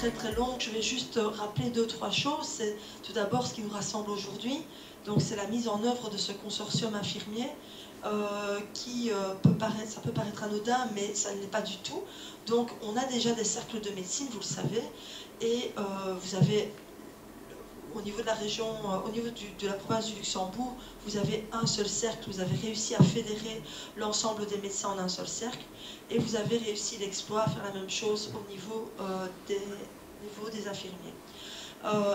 très très longue, je vais juste rappeler 2-3 choses. C'est tout d'abord ce qui nous rassemble aujourd'hui. Donc c'est la mise en œuvre de ce consortium infirmier qui ça peut paraître anodin, mais ça ne l'est pas du tout. Donc on a déjà des cercles de médecine, vous le savez, et vous avez au niveau de la région, au niveau de la province du Luxembourg, vous avez un seul cercle, vous avez réussi à fédérer l'ensemble des médecins en un seul cercle, et vous avez réussi l'exploit à faire la même chose au niveau des infirmiers.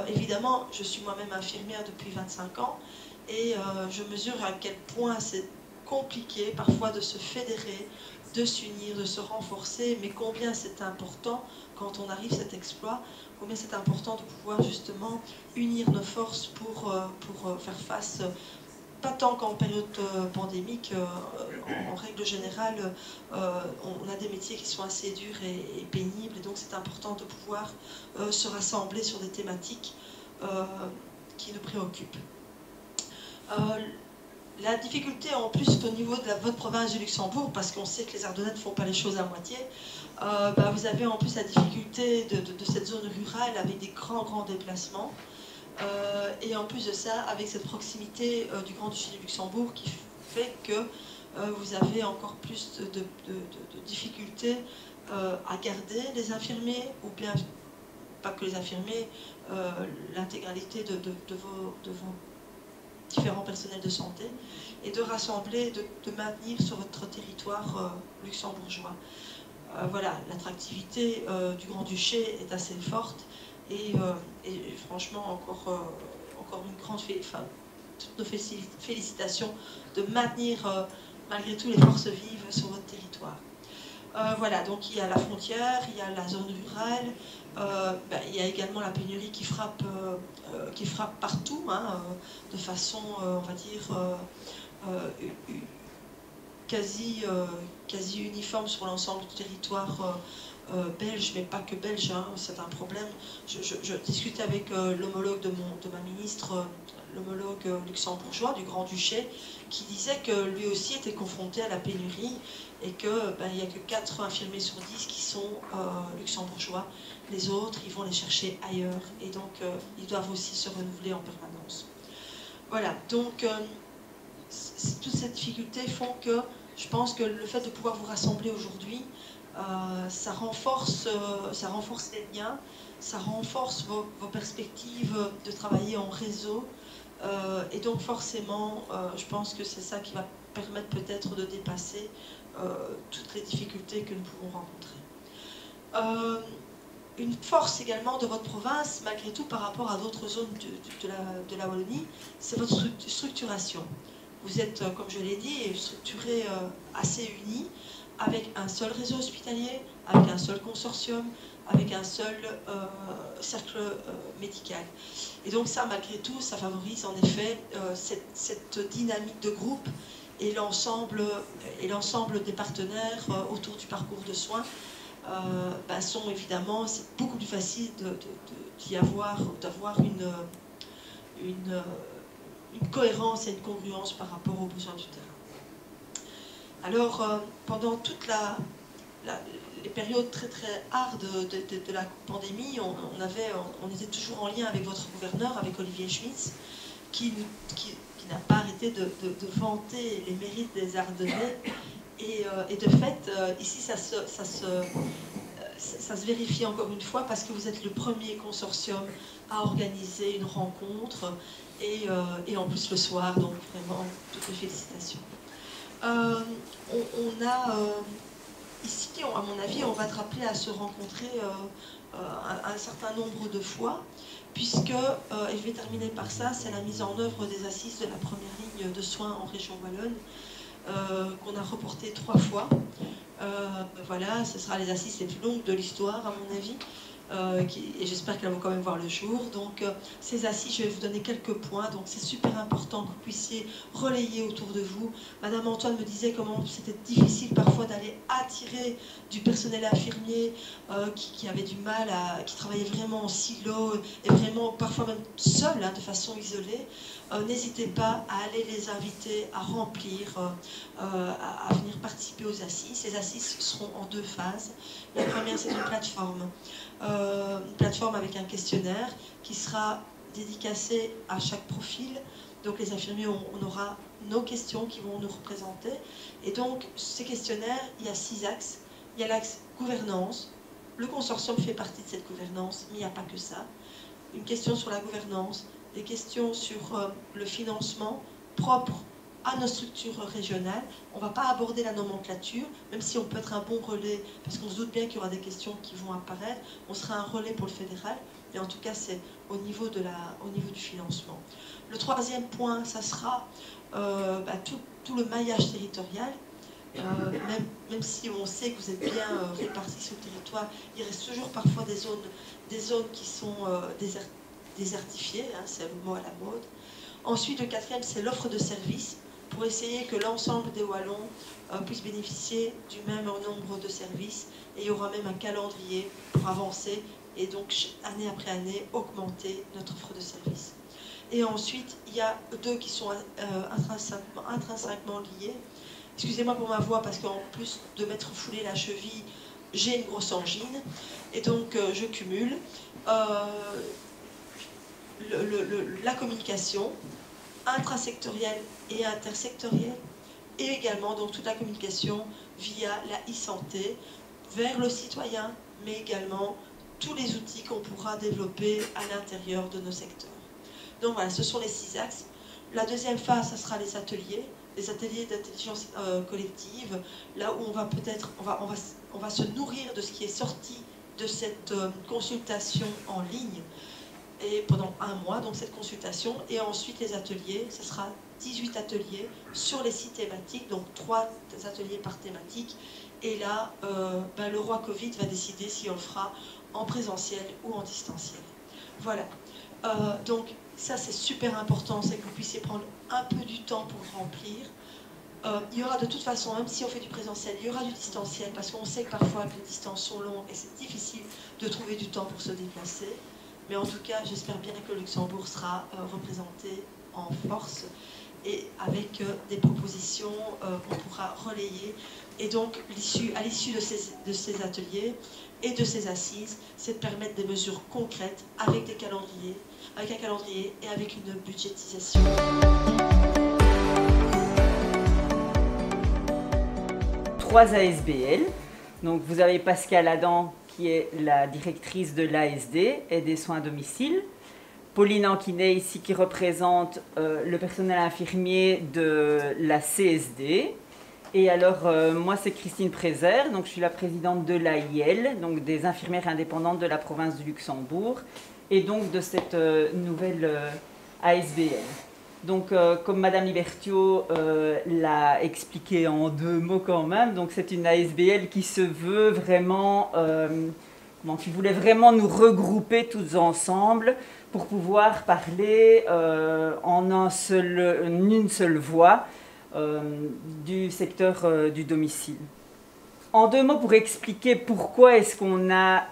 Évidemment, je suis moi-même infirmière depuis 25 ans, et je mesure à quel point c'est compliqué parfois de se fédérer, de s'unir, de se renforcer, mais combien c'est important quand on arrive à cet exploit, combien c'est important de pouvoir justement unir nos forces pour faire face, pas tant qu'en période pandémique, en règle générale, on a des métiers qui sont assez durs et pénibles, et donc c'est important de pouvoir se rassembler sur des thématiques qui nous préoccupent. La difficulté en plus au niveau de votre province du Luxembourg, parce qu'on sait que les Ardennais ne font pas les choses à moitié, vous avez en plus la difficulté de cette zone rurale avec des grands déplacements, et en plus de ça, avec cette proximité du Grand-Duché du Luxembourg qui fait que vous avez encore plus de difficultés à garder les infirmiers, ou bien pas que les infirmiers, l'intégralité de vos différents personnels de santé, et de rassembler, de maintenir sur votre territoire luxembourgeois. Voilà, l'attractivité du Grand-Duché est assez forte, et franchement, encore une grande toutes nos félicitations de maintenir malgré tout les forces vives sur votre territoire. Voilà, donc il y a la frontière, il y a la zone rurale, il y a également la pénurie qui frappe partout, hein, de façon, on va dire, quasi uniforme sur l'ensemble du territoire belge, mais pas que belge, hein, c'est un problème. Je discutais avec l'homologue de ma ministre, l'homologue luxembourgeois du Grand-Duché, qui disait que lui aussi était confronté à la pénurie, et qu'il n'y a que 4 infirmiers sur 10 qui sont luxembourgeois. Les autres, ils vont les chercher ailleurs, et donc ils doivent aussi se renouveler en permanence. Voilà, donc toutes ces difficultés font que je pense que le fait de pouvoir vous rassembler aujourd'hui, ça renforce les liens, ça renforce vos perspectives de travailler en réseau, et donc forcément, je pense que c'est ça qui va permettre peut-être de dépasser toutes les difficultés que nous pouvons rencontrer. Une force également de votre province, malgré tout, par rapport à d'autres zones de la Wallonie, c'est votre structuration. Vous êtes, comme je l'ai dit, structuré assez uni, avec un seul réseau hospitalier, avec un seul consortium, avec un seul cercle médical. Et donc ça, malgré tout, ça favorise en effet cette dynamique de groupe, et l'ensemble des partenaires autour du parcours de soins sont évidemment, c'est beaucoup plus facile d'avoir une cohérence et une congruence par rapport aux besoins du terrain. Alors, pendant toutes les périodes très hardes de la pandémie, on était toujours en lien avec votre gouverneur, avec Olivier Schmitz, qui n'a pas arrêté de vanter les mérites des Ardennais. Et de fait, ici, ça se vérifie encore une fois, parce que vous êtes le premier consortium à organiser une rencontre, et en plus le soir, donc vraiment, toutes les félicitations. Ici, à mon avis, on va être appelé à se rencontrer un certain nombre de fois, puisque, et je vais terminer par ça, c'est la mise en œuvre des assises de la première ligne de soins en région wallonne, qu'on a reporté 3 fois. Voilà, ce sera les assises les plus longues de l'histoire, à mon avis, et j'espère qu'elles vont quand même voir le jour. Donc ces assises, je vais vous donner quelques points, donc c'est super important que vous puissiez relayer autour de vous. Madame Antoine me disait comment c'était difficile parfois d'aller attirer du personnel infirmier qui avait du mal, qui travaillait vraiment en silo, et vraiment parfois même seul, hein, de façon isolée. N'hésitez pas à aller les inviter à remplir, à venir participer aux assises. Ces assises seront en 2 phases. La première, c'est une plateforme une plateforme avec un questionnaire qui sera dédicacé à chaque profil. Donc les infirmiers, on aura nos questions qui vont nous représenter. Et donc ces questionnaires, il y a 6 axes. Il y a l'axe gouvernance. Le consortium fait partie de cette gouvernance, mais il n'y a pas que ça. Une question sur la gouvernance, des questions sur le financement propre à nos structures régionales. On ne va pas aborder la nomenclature, même si on peut être un bon relais, parce qu'on se doute bien qu'il y aura des questions qui vont apparaître. On sera un relais pour le fédéral, mais en tout cas, c'est au niveau du financement. Le 3e point, ça sera tout le maillage territorial. Même si on sait que vous êtes bien répartis sur le territoire, il reste toujours parfois des zones qui sont désertifiées, hein, c'est le mot à la mode. Ensuite, le 4e, c'est l'offre de services, pour essayer que l'ensemble des Wallons puissent bénéficier du même nombre de services. Et il y aura même un calendrier pour avancer et donc année après année augmenter notre offre de services. Et ensuite, il y a 2 qui sont intrinsèquement liés. Excusez-moi pour ma voix, parce qu'en plus de m'être foulé la cheville, j'ai une grosse angine, et donc je cumule la communication intrasectorielle et intersectorielle, et également donc toute la communication via la e-santé vers le citoyen, mais également tous les outils qu'on pourra développer à l'intérieur de nos secteurs. Donc voilà, ce sont les 6 axes. La 2e phase, ce sera les ateliers d'intelligence collective, là où on va peut-être, on va se nourrir de ce qui est sorti de cette consultation en ligne, et pendant 1 mois, donc cette consultation, et ensuite les ateliers, ce sera 18 ateliers sur les 6 thématiques, donc 3 ateliers par thématique, et là, le roi Covid va décider si on le fera en présentiel ou en distanciel. Voilà, donc ça c'est super important, c'est que vous puissiez prendre un peu du temps pour le remplir. Il y aura de toute façon, même si on fait du présentiel, il y aura du distanciel, parce qu'on sait que parfois les distances sont longues et c'est difficile de trouver du temps pour se déplacer. Mais en tout cas, j'espère bien que le Luxembourg sera représenté en force et avec des propositions qu'on pourra relayer. Et donc, à l'issue de ces ateliers et de ces assises, c'est de permettre des mesures concrètes avec un calendrier et avec une budgétisation. Trois ASBL. Donc, vous avez Pascal Adam, qui est la directrice de l'ASD et des soins à domicile. Pauline Anquinet, ici, qui représente le personnel infirmier de la CSD. Et alors, moi, c'est Christine Prézère, donc je suis la présidente de l'AIL, donc des infirmières indépendantes de la province du Luxembourg, et donc de cette nouvelle ASBL. Donc, comme Madame Libertio l'a expliqué en 2 mots quand même, donc c'est une ASBL qui se veut vraiment, qui voulait vraiment nous regrouper toutes ensemble pour pouvoir parler en une seule voix du secteur du domicile. En 2 mots pour expliquer pourquoi est-ce qu'on a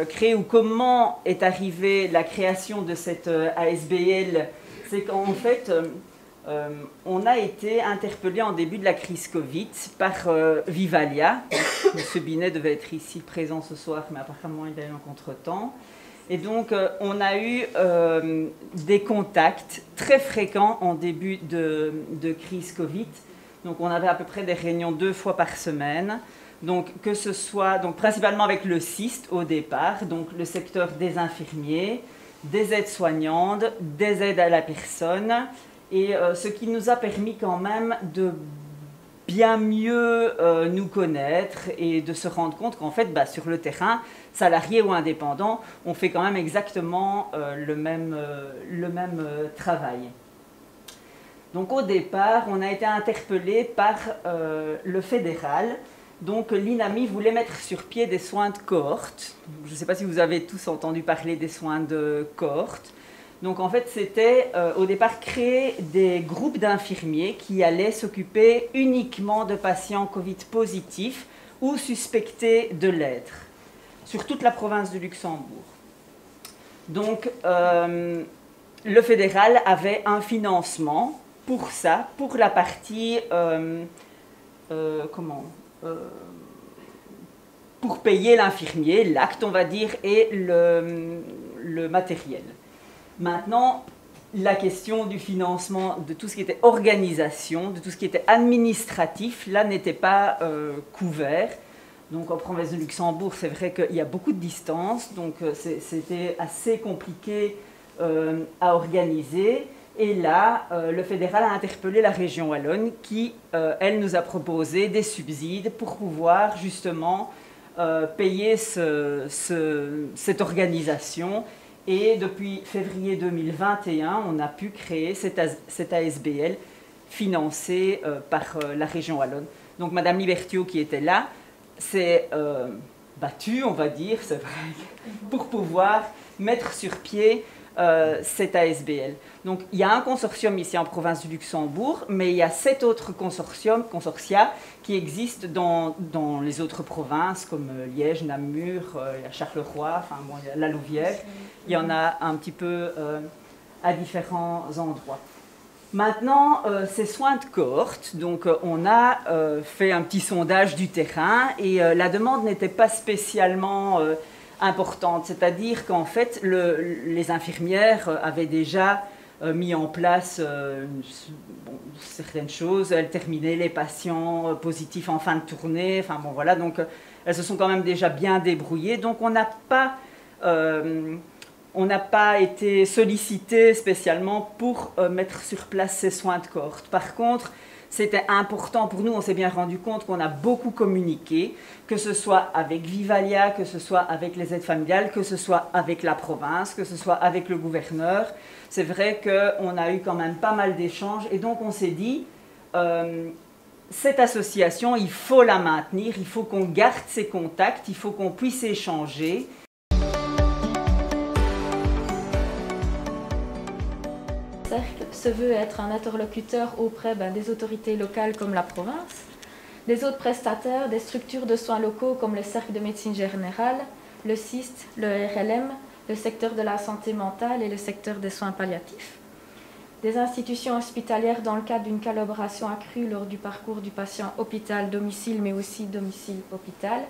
créé ou comment est arrivée la création de cette ASBL, c'est qu'en fait, on a été interpellé en début de la crise Covid par Vivalia. M. Binet devait être ici présent ce soir, mais apparemment il a eu un contretemps. Et donc, on a eu des contacts très fréquents en début de crise Covid. Donc, on avait à peu près des réunions 2 fois par semaine. Donc, que ce soit principalement avec le CIST au départ, donc le secteur des infirmiers, des aides-soignantes, des aides à la personne, et ce qui nous a permis quand même de bien mieux nous connaître et de se rendre compte qu'en fait, sur le terrain, salariés ou indépendants, on fait quand même exactement le même travail. Donc au départ, on a été interpellé par le fédéral. Donc l'INAMI voulait mettre sur pied des soins de cohorte. Je ne sais pas si vous avez tous entendu parler des soins de cohorte. Donc en fait, c'était au départ créer des groupes d'infirmiers qui allaient s'occuper uniquement de patients Covid positifs ou suspectés de l'être, sur toute la province du Luxembourg. Donc le fédéral avait un financement pour ça, pour la pour payer l'infirmier, l'acte on va dire, et le matériel. Maintenant, la question du financement, de tout ce qui était organisation, de tout ce qui était administratif, là n'était pas couvert. Donc en province de Luxembourg, c'est vrai qu'il y a beaucoup de distances, donc c'était assez compliqué à organiser. Et là, le fédéral a interpellé la région wallonne qui, elle, nous a proposé des subsides pour pouvoir justement payer cette organisation. Et depuis février 2021, on a pu créer cette ASBL financée par la région wallonne. Donc Madame Libertio, qui était là, s'est battue, on va dire, c'est vrai, pour pouvoir mettre sur pied cette ASBL. Donc il y a un consortium ici en province du Luxembourg, mais il y a 7 autres consortia qui existent dans les autres provinces comme Liège, Namur, Charleroi, enfin bon, la Louvière. Il y en a un petit peu à différents endroits. Maintenant, ces soins de cohorte, donc on a fait un petit sondage du terrain et la demande n'était pas spécialement importante, c'est-à-dire qu'en fait, les infirmières avaient déjà mis en place certaines choses. Elles terminaient les patients positifs en fin de tournée, enfin bon voilà, donc elles se sont quand même déjà bien débrouillées, donc on n'a pas été sollicité spécialement pour mettre sur place ces soins de cohorte. Par contre, c'était important pour nous, on s'est bien rendu compte qu'on a beaucoup communiqué, que ce soit avec Vivalia, que ce soit avec les aides familiales, que ce soit avec la province, que ce soit avec le gouverneur. C'est vrai qu'on a eu quand même pas mal d'échanges et donc on s'est dit, cette association, il faut la maintenir, il faut qu'on garde ces contacts, il faut qu'on puisse échanger. Le cercle se veut être un interlocuteur auprès des autorités locales comme la province, des autres prestataires, des structures de soins locaux comme le cercle de médecine générale, le CIST, le RLM, le secteur de la santé mentale et le secteur des soins palliatifs, des institutions hospitalières dans le cadre d'une collaboration accrue lors du parcours du patient hôpital-domicile mais aussi domicile-hôpital,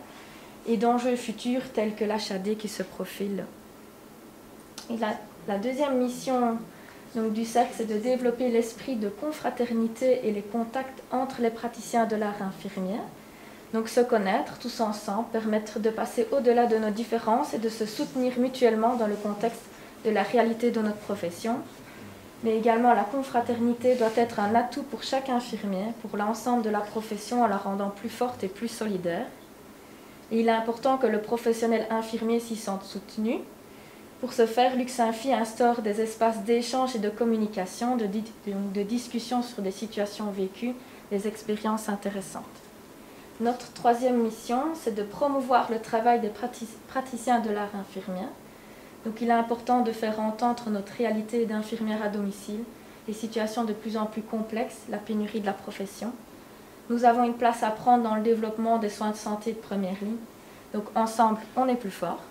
et d'enjeux futurs tels que l'HAD qui se profile. Et la deuxième mission du cercle, c'est de développer l'esprit de confraternité et les contacts entre les praticiens de l'art infirmier. Donc se connaître tous ensemble, permettre de passer au-delà de nos différences et de se soutenir mutuellement dans le contexte de la réalité de notre profession. Mais également la confraternité doit être un atout pour chaque infirmier, pour l'ensemble de la profession en la rendant plus forte et plus solidaire. Et il est important que le professionnel infirmier s'y sente soutenu. Pour ce faire, Luxinfi instaure des espaces d'échange et de communication, de discussion sur des situations vécues, des expériences intéressantes. Notre troisième mission, c'est de promouvoir le travail des praticiens de l'art infirmier. Donc il est important de faire entendre notre réalité d'infirmière à domicile, les situations de plus en plus complexes, la pénurie de la profession. Nous avons une place à prendre dans le développement des soins de santé de première ligne. Donc ensemble, on est plus fort.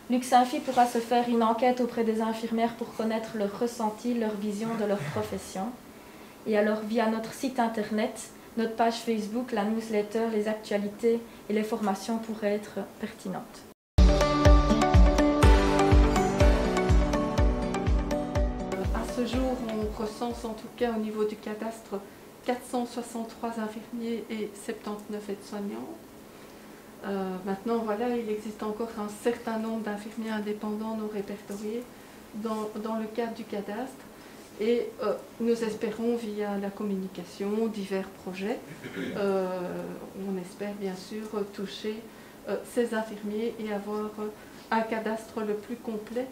Luxinfi pourra se faire une enquête auprès des infirmières pour connaître leur ressenti, leur vision de leur profession. Et alors, via notre site internet, notre page Facebook, la newsletter, les actualités et les formations pourraient être pertinentes. À ce jour, on recense en tout cas au niveau du cadastre 463 infirmiers et 79 aides-soignants. Maintenant, voilà, il existe encore un certain nombre d'infirmiers indépendants non répertoriés dans le cadre du cadastre et nous espérons via la communication, divers projets, on espère bien sûr toucher ces infirmiers et avoir un cadastre le plus complet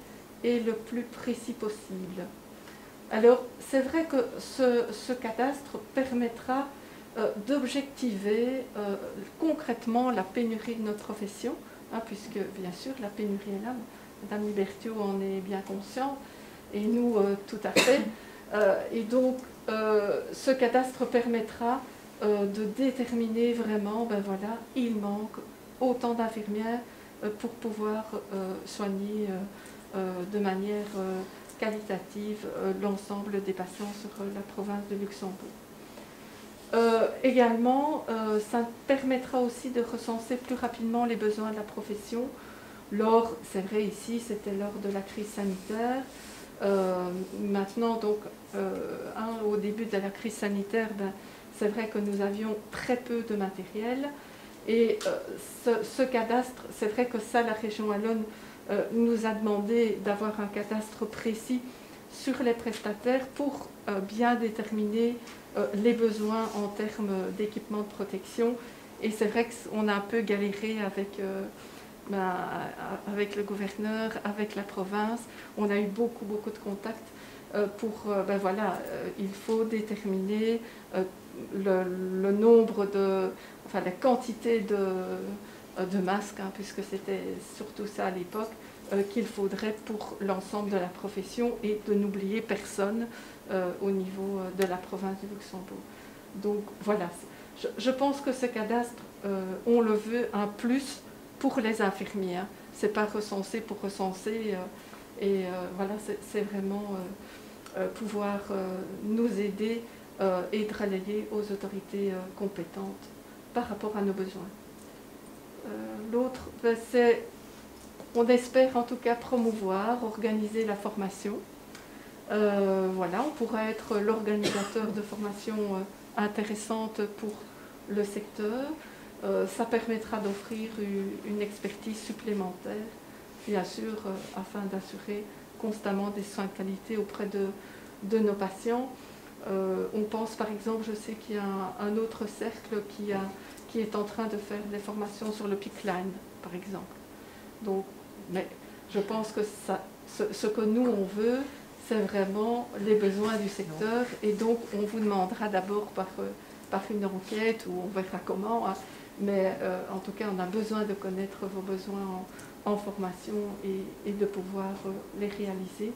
et le plus précis possible. Alors, c'est vrai que ce cadastre permettra d'objectiver concrètement la pénurie de notre profession, puisque bien sûr la pénurie est là, Madame Libertio en est bien consciente, et nous tout à fait. Et donc ce cadastre permettra de déterminer vraiment, ben voilà, il manque autant d'infirmières pour pouvoir soigner de manière qualitative l'ensemble des patients sur la province de Luxembourg. Également, ça permettra aussi de recenser plus rapidement les besoins de la profession. C'est vrai ici, c'était lors de la crise sanitaire. Maintenant, donc, au début de la crise sanitaire, c'est vrai que nous avions très peu de matériel. Et ce cadastre, c'est vrai que ça, la région wallonne nous a demandé d'avoir un cadastre précis sur les prestataires pour bien déterminer les besoins en termes d'équipement de protection. Et c'est vrai qu'on a un peu galéré avec le gouverneur, avec la province. On a eu beaucoup de contacts il faut déterminer le nombre la quantité de masques, hein, puisque c'était surtout ça à l'époque, qu'il faudrait pour l'ensemble de la profession et de n'oublier personne au niveau de la province du Luxembourg. Donc voilà, je pense que ce cadastre, on le veut un plus pour les infirmiers. Hein. Ce n'est pas recenser pour recenser. C'est vraiment pouvoir nous aider et de relayer aux autorités compétentes par rapport à nos besoins. L'autre, c'est, on espère en tout cas promouvoir, organiser la formation. On pourra être l'organisateur de formations intéressantes pour le secteur. Ça permettra d'offrir une expertise supplémentaire, bien sûr, afin d'assurer constamment des soins de qualité auprès de nos patients. On pense par exemple, je sais qu'il y a un autre cercle qui est en train de faire des formations sur le PICC-Line, par exemple. Donc, mais je pense que ce que nous on veut, c'est vraiment les besoins du secteur, et donc on vous demandera d'abord par une enquête, ou on verra comment, hein, mais en tout cas on a besoin de connaître vos besoins en formation et de pouvoir les réaliser.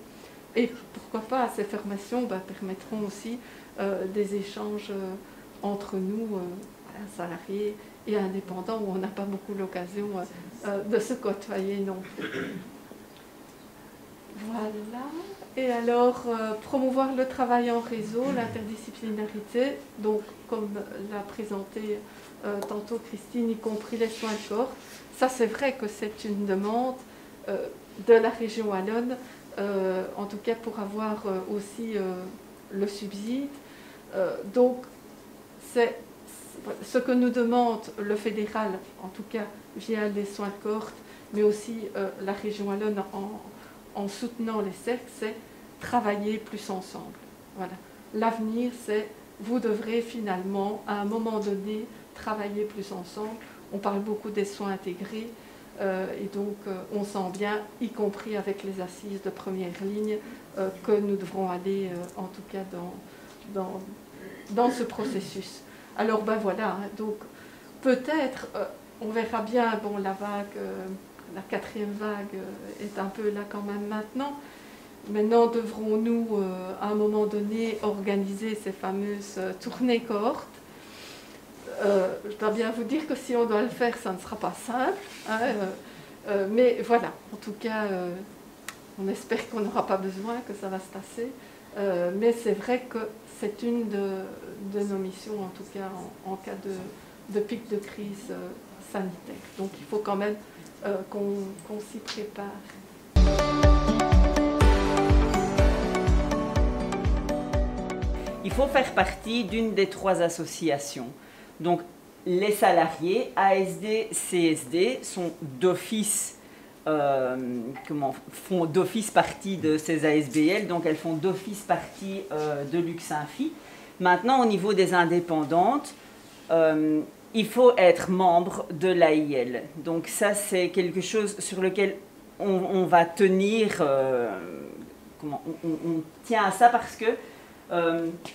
Et pourquoi pas, ces formations permettront aussi des échanges entre nous, salariés et indépendants, où on n'a pas beaucoup l'occasion de se côtoyer non plus. Voilà. Et alors, promouvoir le travail en réseau, l'interdisciplinarité, donc comme l'a présenté tantôt Christine, y compris les soins de corps. Ça, c'est vrai que c'est une demande de la région wallonne, en tout cas pour avoir aussi le subside. Donc, c'est ce que nous demande le fédéral, en tout cas via les soins de cohorte, mais aussi la région wallonne en soutenant les cercles, c'est travailler plus ensemble. Voilà. L'avenir, c'est vous devrez finalement, à un moment donné, travailler plus ensemble. On parle beaucoup des soins intégrés, et donc on sent bien, y compris avec les assises de première ligne, que nous devrons aller, en tout cas, dans ce processus. Alors voilà, hein, donc peut-être, on verra bien, bon, la vague, la quatrième vague est un peu là quand même maintenant. Maintenant, devrons-nous, à un moment donné, organiser ces fameuses tournées cohortes. Je dois bien vous dire que si on doit le faire, ça ne sera pas simple. Hein, mais voilà, en tout cas, on espère qu'on n'aura pas besoin, que ça va se passer. Mais c'est vrai que c'est une de nos missions, en tout cas en cas de pic de crise sanitaire. Donc il faut quand même qu'on s'y prépare. Il faut faire partie d'une des 3 associations. Donc, les salariés, ASD, CSD, sont d'office, font d'office partie de ces ASBL, donc elles font d'office partie de Luxinfi. Maintenant, au niveau des indépendantes, il faut être membre de l'AIL. Donc ça, c'est quelque chose sur lequel on va tenir, on tient à ça parce que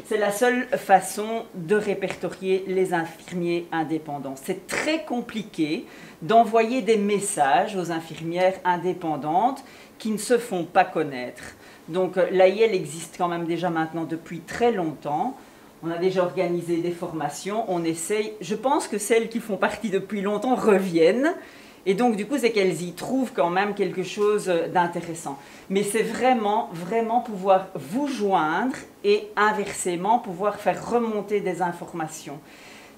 c'est la seule façon de répertorier les infirmiers indépendants. C'est très compliqué d'envoyer des messages aux infirmières indépendantes qui ne se font pas connaître. Donc l'AIL existe quand même déjà maintenant depuis très longtemps. On a déjà organisé des formations, on essaye. Je pense que celles qui font partie depuis longtemps reviennent. Et donc, du coup, c'est qu'elles y trouvent quand même quelque chose d'intéressant. Mais c'est vraiment, vraiment pouvoir vous joindre et inversement pouvoir faire remonter des informations.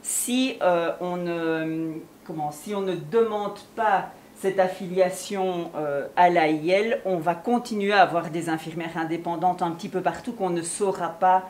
Si on ne demande pas cette affiliation à l'AIL, on va continuer à avoir des infirmières indépendantes un petit peu partout qu'on ne saura pas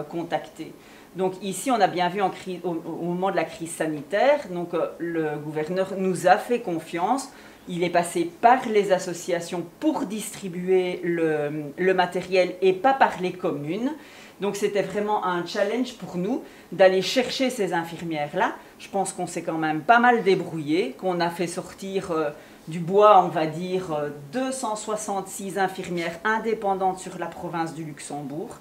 contacter. Donc ici, on a bien vu au moment de la crise sanitaire, donc, le gouverneur nous a fait confiance. Il est passé par les associations pour distribuer le matériel et pas par les communes. Donc c'était vraiment un challenge pour nous d'aller chercher ces infirmières-là. Je pense qu'on s'est quand même pas mal débrouillé, qu'on a fait sortir du bois, on va dire, 266 infirmières indépendantes sur la province du Luxembourg.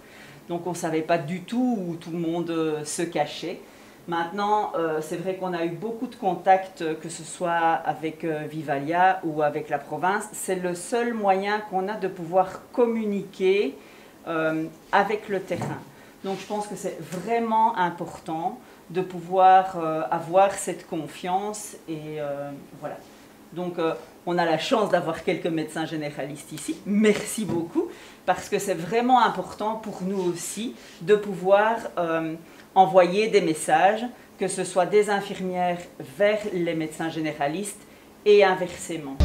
Donc on ne savait pas du tout où tout le monde se cachait. Maintenant, c'est vrai qu'on a eu beaucoup de contacts, que ce soit avec Vivalia ou avec la province. C'est le seul moyen qu'on a de pouvoir communiquer avec le terrain. Donc je pense que c'est vraiment important de pouvoir avoir cette confiance. Et voilà. Donc on a la chance d'avoir quelques médecins généralistes ici. Merci beaucoup, parce que c'est vraiment important pour nous aussi de pouvoir envoyer des messages, que ce soit des infirmières vers les médecins généralistes et inversement.